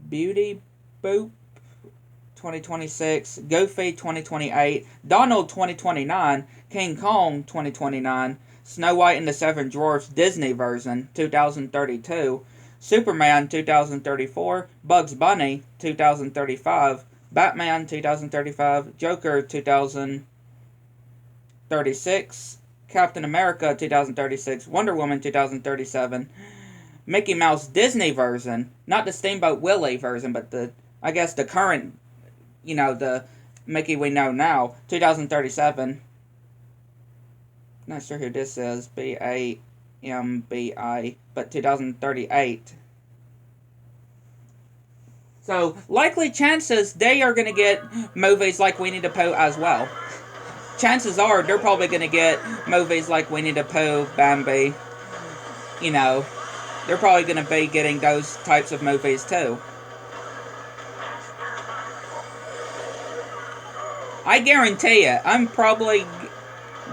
Beauty Boop 2026. Goofy 2028. Donald 2029. King Kong 2029. Snow White and the Seven Dwarfs Disney version 2032. Superman 2034. Bugs Bunny 2035. Batman 2035, Joker 2036, Captain America 2036, Wonder Woman 2037, Mickey Mouse Disney version, not the Steamboat Willie version, but the current, the Mickey we know now, 2037. Not sure who this is, BAMBI, but 2038. So, likely chances they are going to get movies like Winnie the Pooh as well. Chances are they're probably going to get movies like Winnie the Pooh, Bambi. They're probably going to be getting those types of movies too. I guarantee it.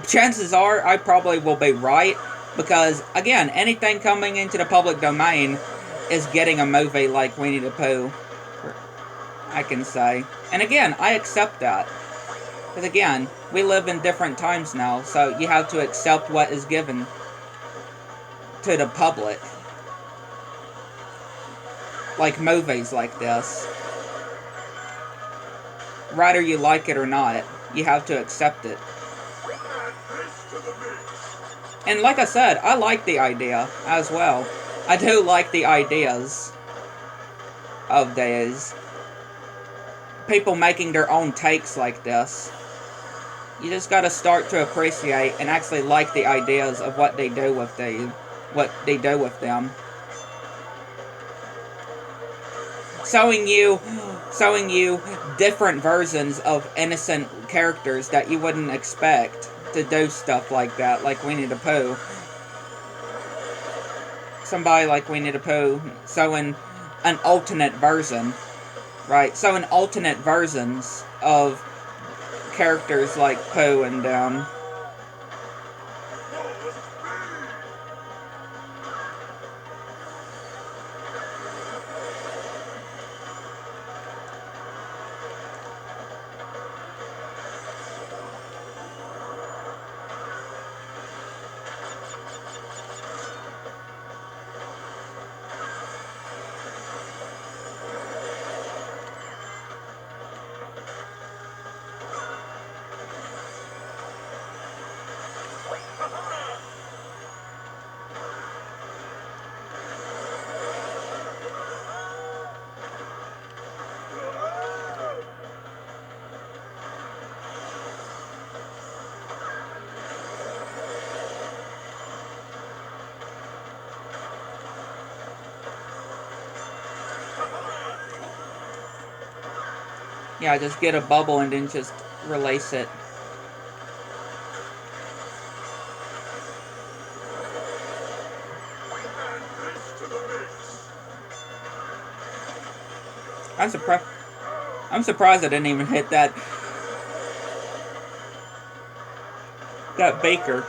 Chances are I probably will be right. Because, again, anything coming into the public domain is getting a movie like Winnie the Pooh. I can say. And again, I accept that. Because again, we live in different times now, so you have to accept what is given to the public. Like movies like this. Whether you like it or not, you have to accept it. And like I said, I like the idea as well. I do like the ideas of these. People making their own takes like this. You just gotta start to appreciate and actually like the ideas of what they do with them. Showing you different versions of innocent characters that you wouldn't expect to do stuff like that, like Winnie the Pooh. Somebody like Winnie the Pooh showing an alternate version, right? So in alternate versions of characters like Pooh and yeah, just get a bubble and then just release it. I'm surprised I didn't even hit that baker.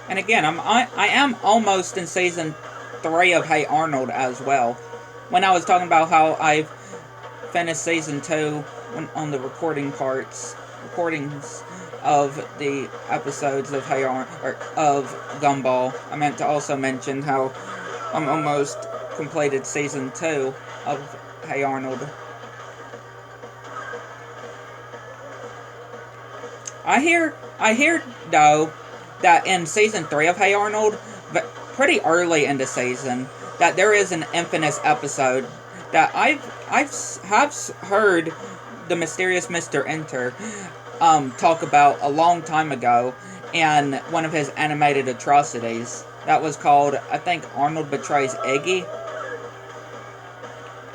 And again, I am almost in season 3 of Hey Arnold as well. When I was talking about how I've finished season 2 on the recordings of the episodes of of Gumball, I meant to also mention how I'm almost completed season 2 of Hey Arnold. I hear though that in season 3 of Hey Arnold, but pretty early in the season, that there is an infamous episode that I've heard the mysterious Mr. Enter talk about a long time ago in one of his animated atrocities. That was called, I think, Arnold Betrays Iggy.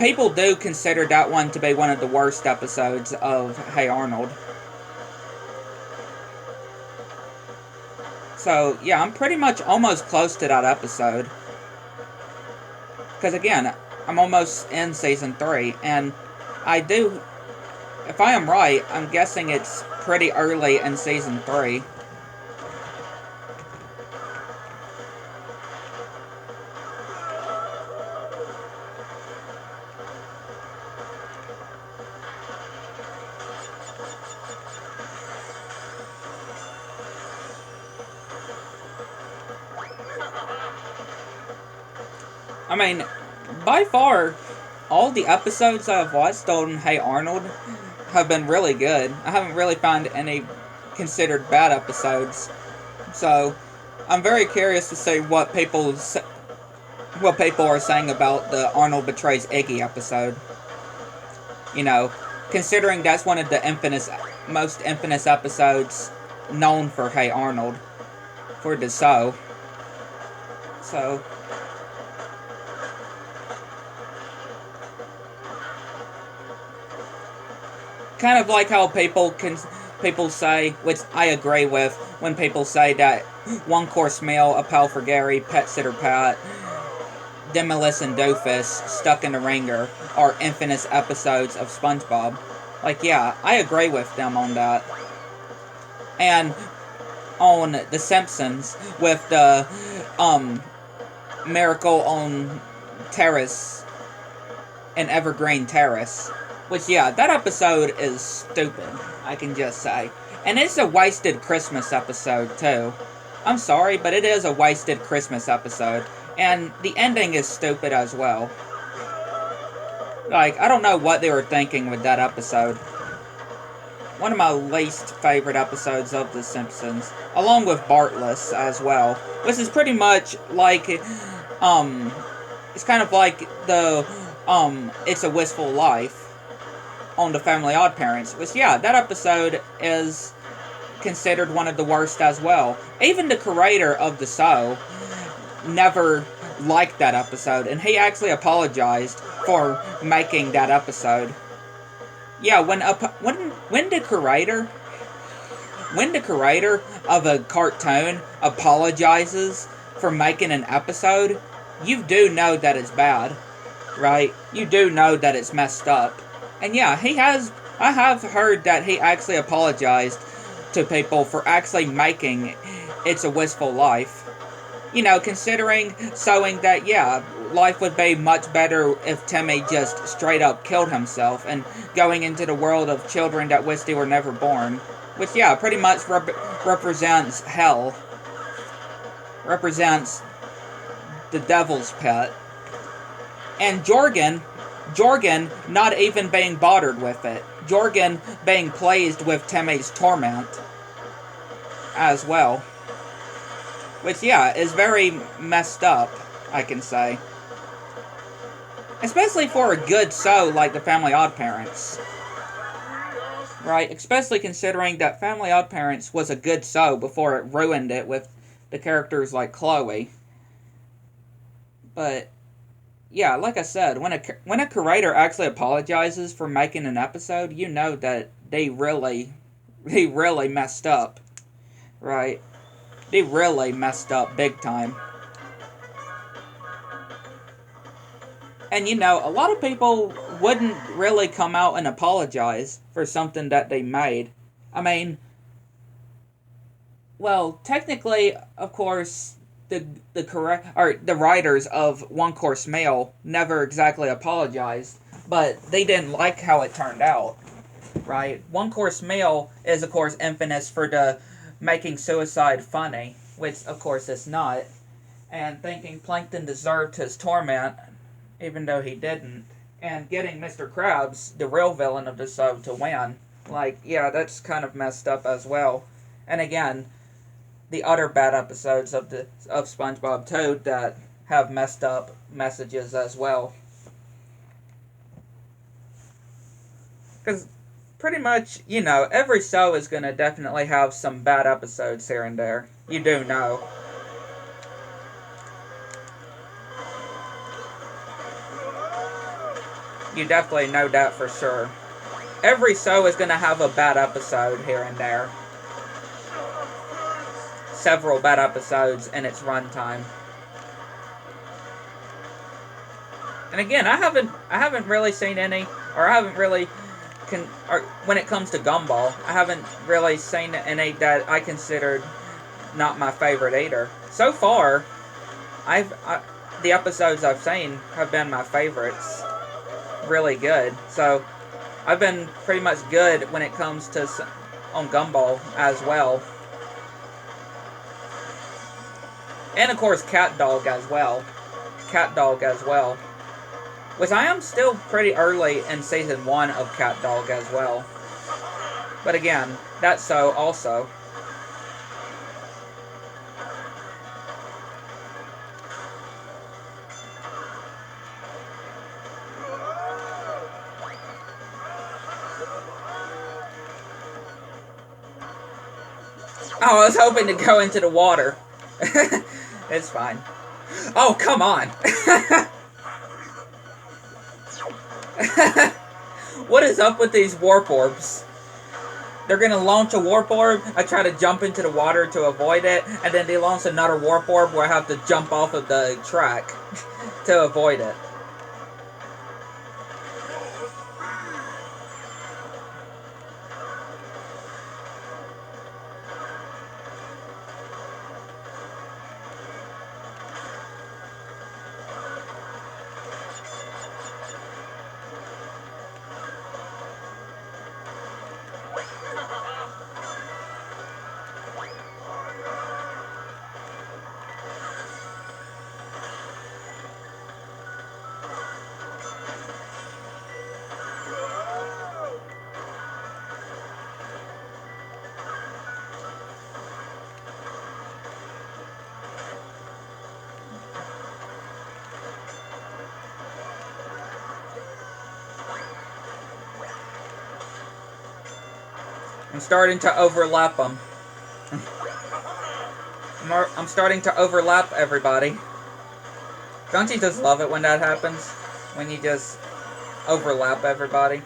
People do consider that one to be one of the worst episodes of Hey Arnold. So, yeah, I'm pretty much almost close to that episode. Because, again, I'm almost in season 3, and I do, if I am right, I'm guessing it's pretty early in season 3. I mean, by far, all the episodes I've watched on Hey Arnold have been really good. I haven't really found any considered bad episodes. So, I'm very curious to see what people are saying about the Arnold Betrays Iggy episode. You know, considering that's one of the most infamous episodes known for Hey Arnold, for the show. So, kind of like how people say, which I agree with, when people say that One Course Meal, A Pal for Gary, Pet Sitter Pat, Demolus and Doofus, Stuck in the Ringer are infamous episodes of SpongeBob. Like, yeah, I agree with them on that. And on The Simpsons, with the Miracle on Terrace and Evergreen Terrace. Which, yeah, that episode is stupid, I can just say. And it's a wasted Christmas episode, too. I'm sorry, but it is a wasted Christmas episode. And the ending is stupid as well. Like, I don't know what they were thinking with that episode. One of my least favorite episodes of The Simpsons. Along with Bartless as well. Which is pretty much like, it's kind of like the, It's a Wistful Life on the Family Odd Parents. Which, yeah, that episode is considered one of the worst as well. Even the creator of the show never liked that episode, and he actually apologized for making that episode. Yeah, when the creator of a cartoon apologizes for making an episode, you do know that it's bad, right? You do know that it's messed up. And yeah, I have heard that he actually apologized to people for actually making It's a Wistful Life. You know, considering showing that, yeah, life would be much better if Timmy just straight up killed himself and going into the world of children that wish they were never born. Which, yeah, pretty much represents hell. Represents the devil's pit. And Jorgen not even being bothered with it. Jorgen being pleased with Timmy's torment as well. Which, yeah, is very messed up, I can say. Especially for a good show like The Family Odd Parents. Right? Especially considering that Family Odd Parents was a good show before it ruined it with the characters like Chloe. But, yeah, like I said, when a creator actually apologizes for making an episode, you know that they really messed up. Right? They really messed up big time. And, you know, a lot of people wouldn't really come out and apologize for something that they made. I mean, well, technically, of course, the writers of One Course Meal never exactly apologized, but they didn't like how it turned out, right? One Course Meal is, of course, infamous for the making suicide funny, which, of course, it's not, and thinking Plankton deserved his torment, even though he didn't, and getting Mr. Krabs, the real villain of the show, to win. Like, yeah, that's kind of messed up as well. And again, the other bad episodes of SpongeBob too that have messed up messages as well. Because pretty much, you know, every show is going to definitely have some bad episodes here and there. You do know. You definitely know that for sure. Every show is going to have a bad episode here and there. Several bad episodes in its runtime. And again, I haven't really seen any, or I haven't really, when it comes to Gumball, I haven't really seen any that I considered not my favorite either. So far, the episodes I've seen have been my favorites. Really good. So, I've been pretty much good when it comes to on Gumball as well. And of course, Cat Dog as well. Cat Dog as well. Which I am still pretty early in Season 1 of Cat Dog as well. But again, that's so also. Oh, I was hoping to go into the water. It's fine. Oh, come on. What is up with these warp orbs? They're gonna launch a warp orb, I try to jump into the water to avoid it, and then they launch another warp orb where I have to jump off of the track to avoid it. I'm starting to overlap them. I'm starting to overlap everybody. Don't you just love it when that happens? When you just overlap everybody?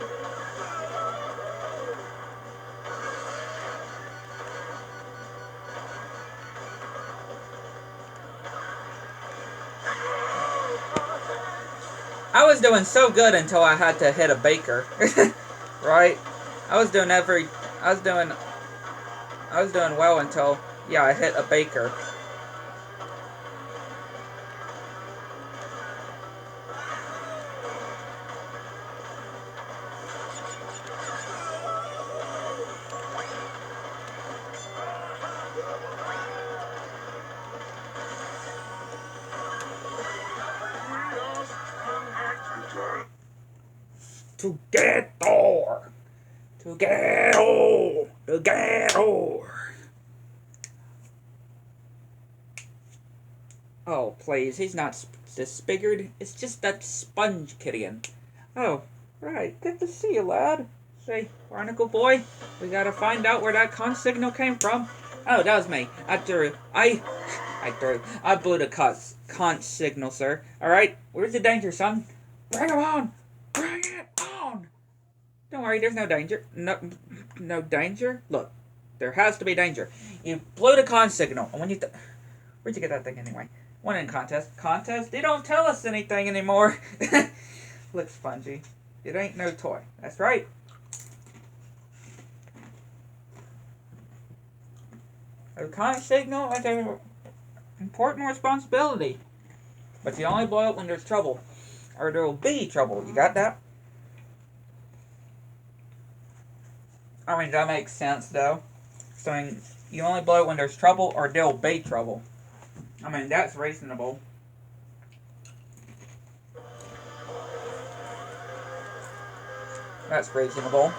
I was doing so good until I had to hit a baker. Right? I was doing well until, yeah, I hit a baker. Together. Oh, please, he's not disfigured. It's just that sponge kidding. Oh, right. Good to see you, lad. Say, Barnacle boy, we gotta find out where that con signal came from. Oh, that was me. I blew the con signal, sir. Alright, where's the danger, son? Bring him on! Bring it on! Don't worry, there's no danger. No danger? Look, there has to be danger. You blew the con signal. And when you... Where'd you get that thing anyway? One in contest. Contest? They don't tell us anything anymore. Look, Spongy. It ain't no toy. That's right. A con signal is an important responsibility. But you only blow it when there's trouble. Or there will be trouble. You got that? I mean, that makes sense, though. So, I mean, you only blow it when there's trouble or there'll be trouble. I mean, that's reasonable. That's reasonable.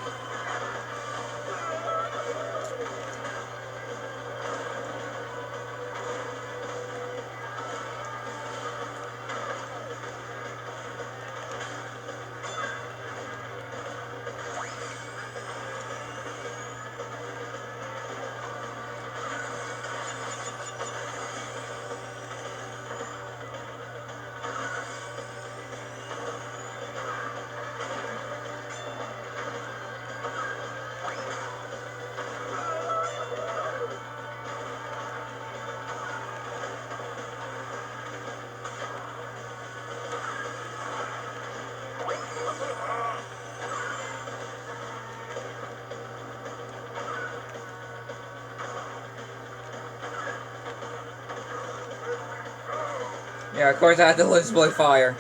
Yeah, of course I had to display fire.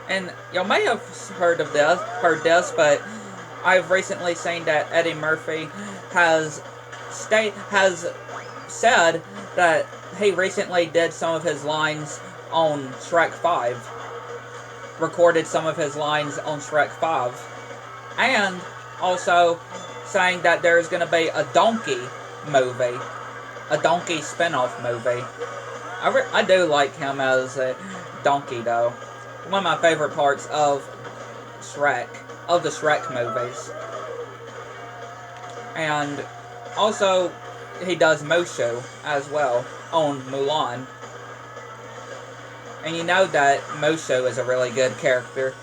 And y'all may have heard this, but I've recently seen that Eddie Murphy has said that he recently did some of his lines on Shrek 5. Recorded some of his lines on Shrek 5. And also saying that there's going to be a donkey movie. A donkey spin-off movie. I do like him as a donkey, though. One of my favorite parts of Shrek, of the Shrek movies. And also, he does Mushu as well on Mulan. And you know that Mushu is a really good character.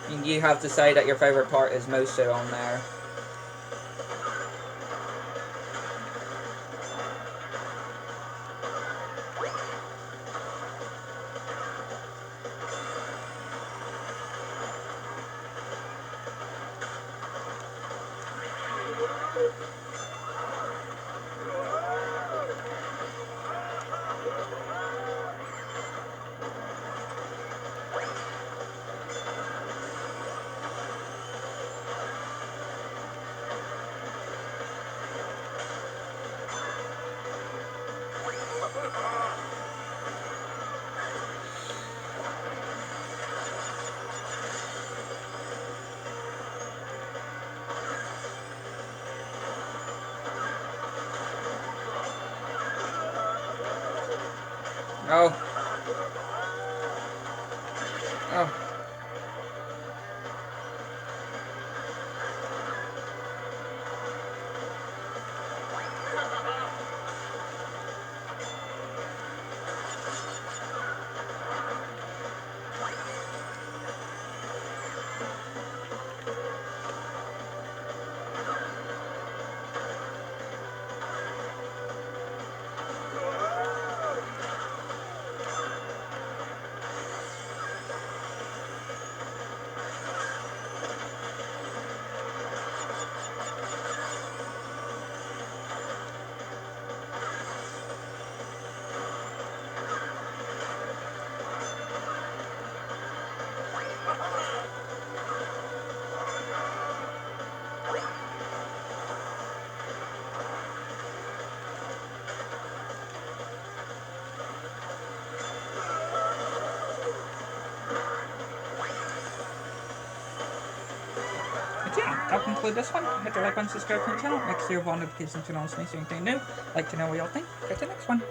And you have to say that your favorite part is Mushu on there. Oh. Oh. But yeah, that'll conclude this one. Hit the like button, subscribe to the channel, make sure you have all notifications turned on so you see anything new. Like to know what y'all think. Catch you next one.